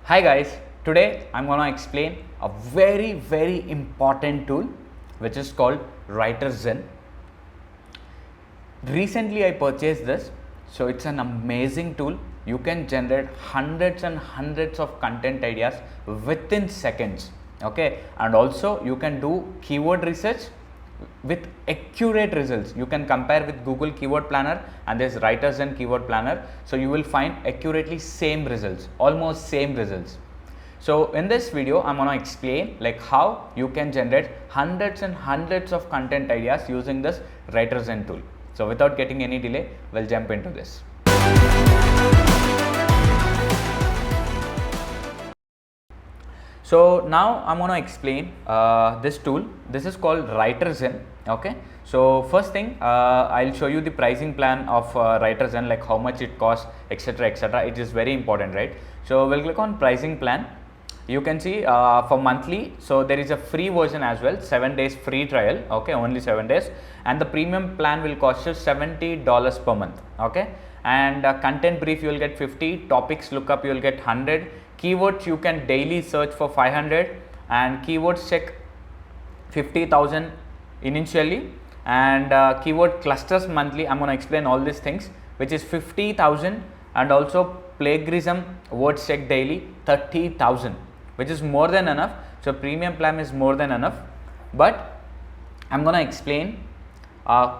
Hi guys, today I'm going to explain a very important tool which is called WriterZen. Recently I purchased this, so it's an amazing tool. You can generate hundreds and hundreds of content ideas within seconds, okay, and also you can do keyword research with accurate results. You can compare with Google Keyword Planner and this WriterZen Keyword Planner, so you will find accurately same results, almost same results. So in this video I'm going to explain like how you can generate hundreds and hundreds of content ideas using this WriterZen tool. So without getting any delay, we'll jump into this. So now I'm going to explain this tool. This is called WriterZen. Okay. So first thing, I'll show you the pricing plan of WriterZen, like how much it costs, etc., etc. It is very important, right? So we'll click on pricing plan. You can see for monthly, so there is a free version as well, 7 days free trial, okay, only 7 days, and the premium plan will cost you $70 per month, okay, and content brief you will get 50, topics lookup you will get 100, keywords you can daily search for 500, and keywords check 50,000 initially, and keyword clusters monthly. I'm going to explain all these things, which is 50,000, and also plagiarism words check daily 30,000. Which is more than enough. So premium plan is more than enough, but I'm going to explain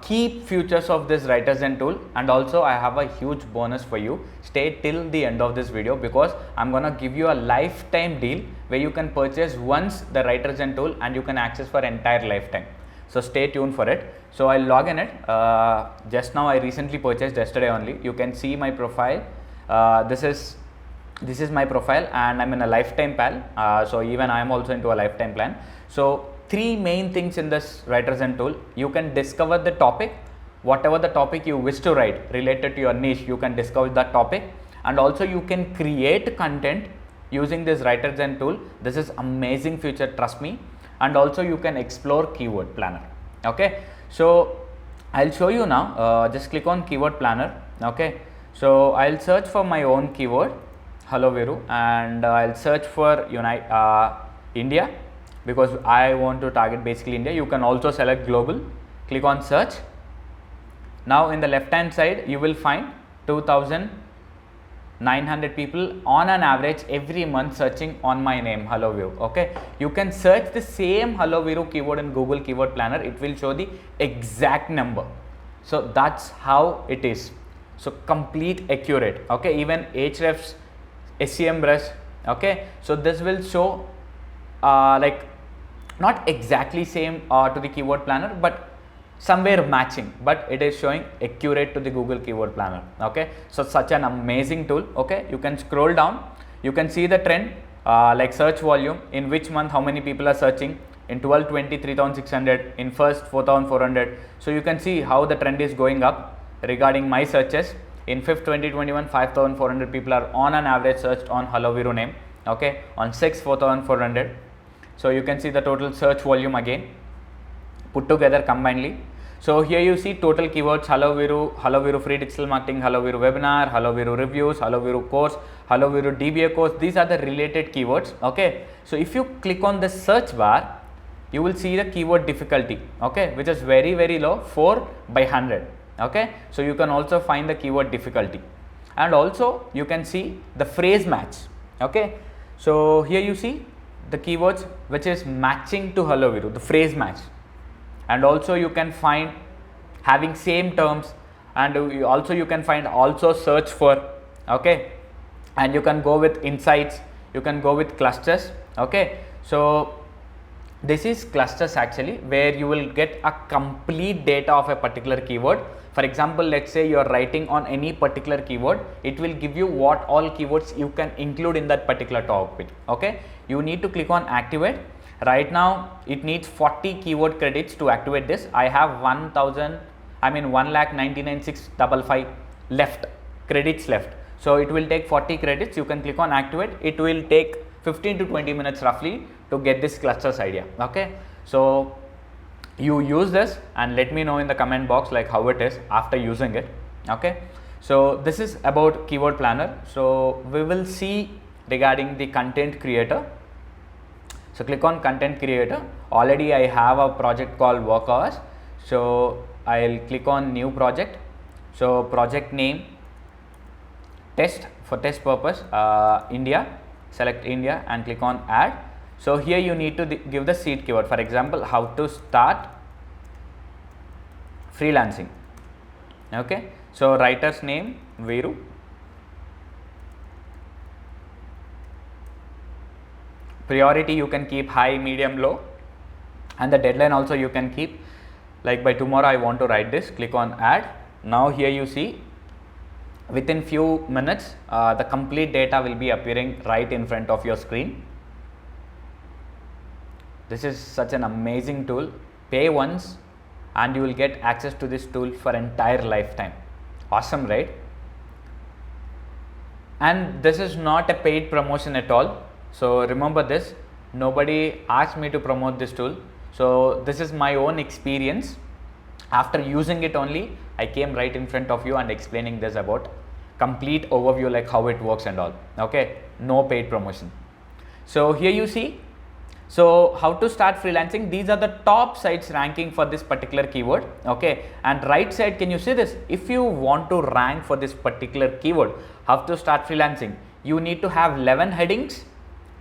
key features of this WriterZen tool, and also I have a huge bonus for you. Stay till the end of this video because I'm going to give you a lifetime deal where you can purchase once the WriterZen tool and you can access for entire lifetime. So stay tuned for it. So I'll log in it. Just now I recently purchased yesterday only. You can see my profile. This is my profile and I'm in a lifetime plan, so even I am also into a lifetime plan. So three main things in this WriterZen tool: you can discover the topic, whatever the topic you wish to write related to your niche, you can discover that topic, and also you can create content using this WriterZen tool. This is amazing feature, trust me. And also you can explore keyword planner. Okay, so I'll show you now. Just click on keyword planner. Okay, so I'll search for my own keyword, Hello Viru, and I'll search for India because I want to target basically India. You can also select global, click on search. Now in the left hand side you will find 2,900 people on an average every month searching on my name, Hello Viru. Okay, you can search the same Hello Viru keyword in Google Keyword Planner, it will show the exact number. So that's how it is. So complete accurate. Okay, even Ahrefs, SEMrush, okay, so this will show like not exactly same to the keyword planner, but somewhere matching, but it is showing accurate to the Google Keyword Planner. Okay, so such an amazing tool. Okay, you can scroll down, you can see the trend, like search volume, in which month how many people are searching, in 12-20 3,600, in first 4,400. So you can see how the trend is going up regarding my searches. In 5th 2021, 5,400 people are on an average searched on Hello Viru name. Okay, on 6th 4,400. So you can see the total search volume again put together combinedly. So here you see total keywords: Hello Viru free digital marketing, Hello Viru webinar, Hello Viru reviews, Hello Viru course, Hello Viru DBA course. These are the related keywords. Okay, so if you click on the search bar, you will see the keyword difficulty, okay, which is very low, 4 by 100. Okay, so you can also find the keyword difficulty, and also you can see the phrase match. Okay, so here you see the keywords which is matching to Hello Viru, the phrase match, and also you can find having same terms, and you can find also search for. Okay, and you can go with insights, you can go with clusters. Okay, so this is clusters actually, where you will get a complete data of a particular keyword. For example, let's say you are writing on any particular keyword, it will give you what all keywords you can include in that particular topic. Okay, you need to click on activate. Right now it needs 40 keyword credits to activate this. I have 1,99,655 left credits left, so it will take 40 credits. You can click on activate. It will take 15 to 20 minutes roughly to get this clusters idea. Okay, so you use this and let me know in the comment box like how it is after using it. Okay, so this is about keyword planner. So we will see regarding the content creator. So click on content creator. Already I have a project called work hours. So I'll click on new project. So project name test, for test purpose India, select India and click on add. So here you need to give the seed keyword. For example, how to start freelancing. Okay, so writer's name Veeru. Priority you can keep high, medium, low, and the deadline also you can keep, like by tomorrow I want to write this. Click on add. Now here you see within few minutes the complete data will be appearing right in front of your screen. This is such an amazing tool. Pay once and you will get access to this tool for entire lifetime. Awesome, right? And this is not a paid promotion at all. So remember this, nobody asked me to promote this tool. So this is my own experience. After using it only, I came right in front of you and explaining this about complete overview, like how it works and all. Okay, no paid promotion. So here you see, so how to start freelancing, these are the top sites ranking for this particular keyword. Okay, and right side, can you see this? If you want to rank for this particular keyword, how to start freelancing, you need to have 11 headings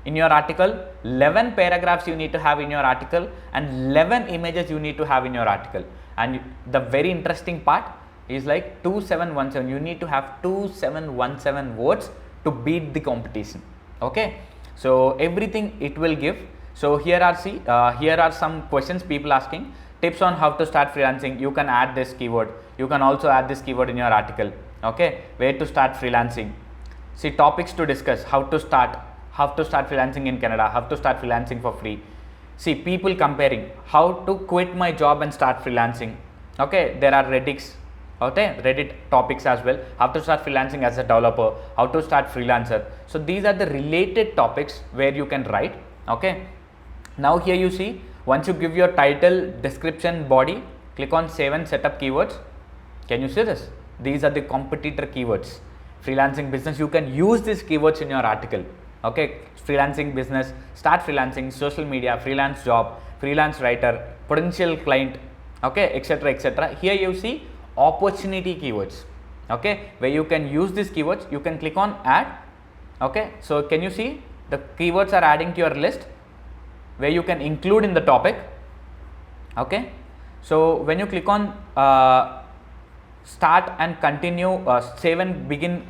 in your article, 11 paragraphs you need to have in your article, and 11 images you need to have in your article. And the very interesting part is like 2717, you need to have 2717 words to beat the competition. Okay, so everything it will give. So here are some questions people asking. Tips on how to start freelancing, you can add this keyword, you can also add this keyword in your article. Okay, where to start freelancing, see topics to discuss, how to start freelancing in Canada, how to start freelancing for free. See people comparing, how to quit my job and start freelancing. Okay, there are Reddit topics as well, how to start freelancing as a developer, how to start freelancer. So these are the related topics where you can write. Okay, now here you see, once you give your title, description, body, click on save and setup keywords. Can you see this? These are the competitor keywords. Freelancing business, you can use these keywords in your article. Okay, freelancing business, start freelancing, social media, freelance job, freelance writer, potential client, okay, etc, etc. Here you see opportunity keywords. Okay, where you can use these keywords, you can click on add. Okay, so can you see the keywords are adding to your list where you can include in the topic. Okay, so when you click on start and continue, save and begin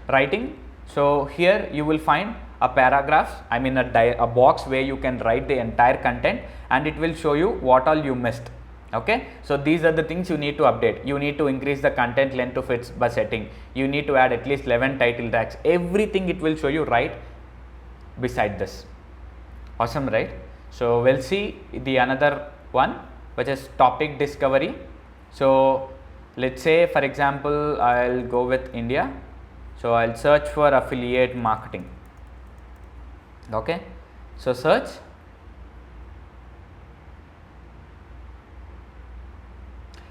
writing, so here you will find a paragraph, I mean a box where you can write the entire content and it will show you what all you missed. Okay, so these are the things you need to update. You need to increase the content length to fits by setting, you need to add at least 11 title tags, everything it will show you right beside this. Awesome, right? So we'll see the another one, which is topic discovery. So let's say for example I'll go with India, so I'll search for affiliate marketing. Okay, so search,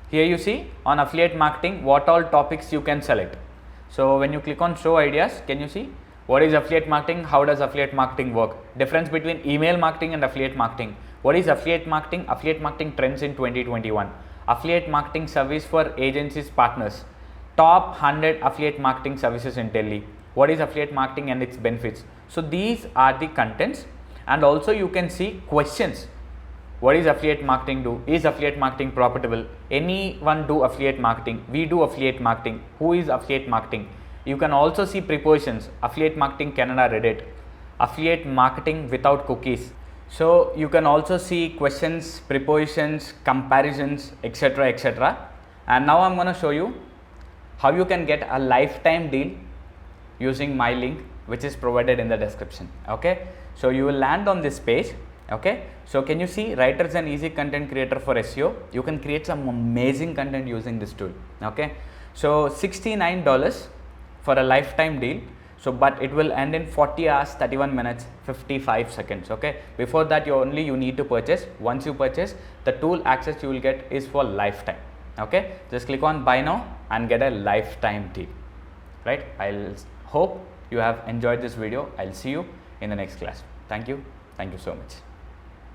here you see on affiliate marketing what all topics you can select. So when you click on show ideas, can you see what is affiliate marketing, how does affiliate marketing work, difference between email marketing and affiliate marketing, what is affiliate marketing trends in 2021, affiliate marketing service for agencies partners, top 100 affiliate marketing services in Delhi, what is affiliate marketing and its benefits. So these are the contents, and also you can see questions. What is affiliate marketing do? Is affiliate marketing profitable? Anyone do affiliate marketing? We do affiliate marketing. Who is affiliate marketing? You can also see prepositions, affiliate marketing Canada Reddit, affiliate marketing without cookies. So you can also see questions, prepositions, comparisons, etc, etc. And now I'm going to show you how you can get a lifetime deal using my link, which is provided in the description. Okay, so you will land on this page. Okay, so can you see WriterZen easy content creator for SEO? You can create some amazing content using this tool. Okay, so $69 for a lifetime deal. So but it will end in 40 hours 31 minutes 55 seconds. Okay, before that you need to purchase. Once you purchase, the tool access you will get is for lifetime. Okay, just click on buy now and get a lifetime deal. Right, I'll hope you have enjoyed this video. I'll see you in the next class. Thank you so much.